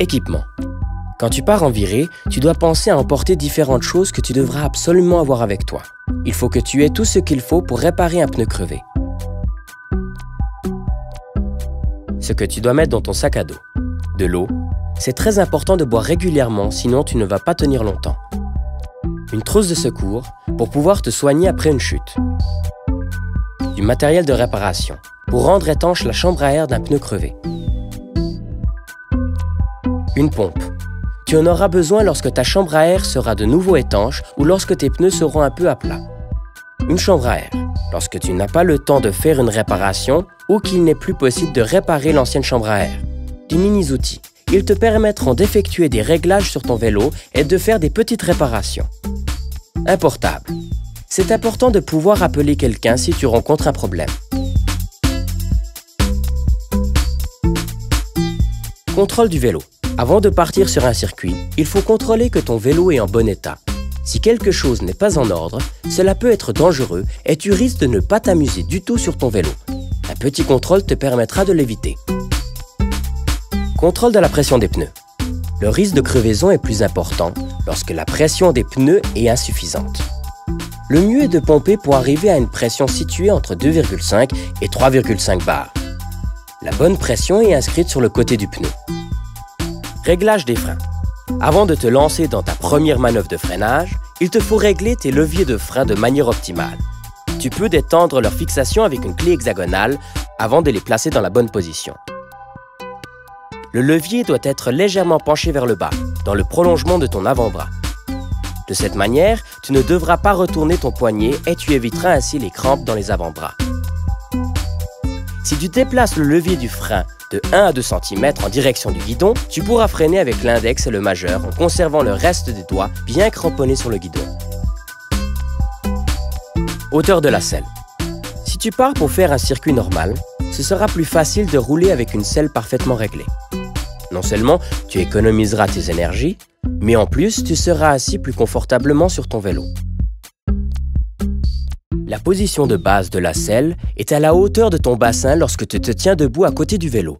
Équipement. Quand tu pars en virée, tu dois penser à emporter différentes choses que tu devras absolument avoir avec toi. Il faut que tu aies tout ce qu'il faut pour réparer un pneu crevé. Ce que tu dois mettre dans ton sac à dos. De l'eau. C'est très important de boire régulièrement, sinon tu ne vas pas tenir longtemps. Une trousse de secours pour pouvoir te soigner après une chute. Du matériel de réparation pour rendre étanche la chambre à air d'un pneu crevé. Une pompe. Tu en auras besoin lorsque ta chambre à air sera de nouveau étanche ou lorsque tes pneus seront un peu à plat. Une chambre à air. Lorsque tu n'as pas le temps de faire une réparation ou qu'il n'est plus possible de réparer l'ancienne chambre à air. Des mini-outils. Ils te permettront d'effectuer des réglages sur ton vélo et de faire des petites réparations. Un portable. C'est important de pouvoir appeler quelqu'un si tu rencontres un problème. Contrôle du vélo. Avant de partir sur un circuit, il faut contrôler que ton vélo est en bon état. Si quelque chose n'est pas en ordre, cela peut être dangereux et tu risques de ne pas t'amuser du tout sur ton vélo. Un petit contrôle te permettra de l'éviter. Contrôle de la pression des pneus. Le risque de crevaison est plus important lorsque la pression des pneus est insuffisante. Le mieux est de pomper pour arriver à une pression située entre 2,5 et 3,5 bars. La bonne pression est inscrite sur le côté du pneu. Réglage des freins. Avant de te lancer dans ta première manœuvre de freinage, il te faut régler tes leviers de frein de manière optimale. Tu peux détendre leur fixation avec une clé hexagonale avant de les placer dans la bonne position. Le levier doit être légèrement penché vers le bas, dans le prolongement de ton avant-bras. De cette manière, tu ne devras pas retourner ton poignet et tu éviteras ainsi les crampes dans les avant-bras. Si tu déplaces le levier du frein de 1 à 2 cm en direction du guidon, tu pourras freiner avec l'index et le majeur en conservant le reste des doigts bien cramponnés sur le guidon. Hauteur de la selle. Si tu pars pour faire un circuit normal, ce sera plus facile de rouler avec une selle parfaitement réglée. Non seulement tu économiseras tes énergies, mais en plus tu seras assis plus confortablement sur ton vélo. La position de base de la selle est à la hauteur de ton bassin lorsque tu te tiens debout à côté du vélo.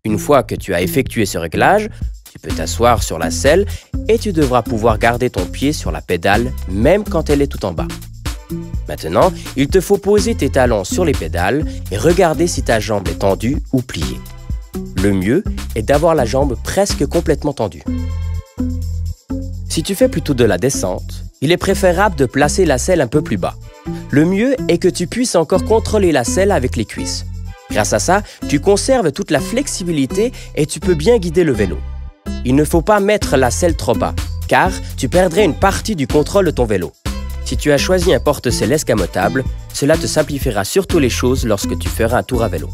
Une fois que tu as effectué ce réglage, tu peux t'asseoir sur la selle et tu devras pouvoir garder ton pied sur la pédale même quand elle est tout en bas. Maintenant, il te faut poser tes talons sur les pédales et regarder si ta jambe est tendue ou pliée. Le mieux est d'avoir la jambe presque complètement tendue. Si tu fais plutôt de la descente, il est préférable de placer la selle un peu plus bas. Le mieux est que tu puisses encore contrôler la selle avec les cuisses. Grâce à ça, tu conserves toute la flexibilité et tu peux bien guider le vélo. Il ne faut pas mettre la selle trop bas, car tu perdrais une partie du contrôle de ton vélo. Si tu as choisi un porte-selle escamotable, cela te simplifiera surtout les choses lorsque tu feras un tour à vélo.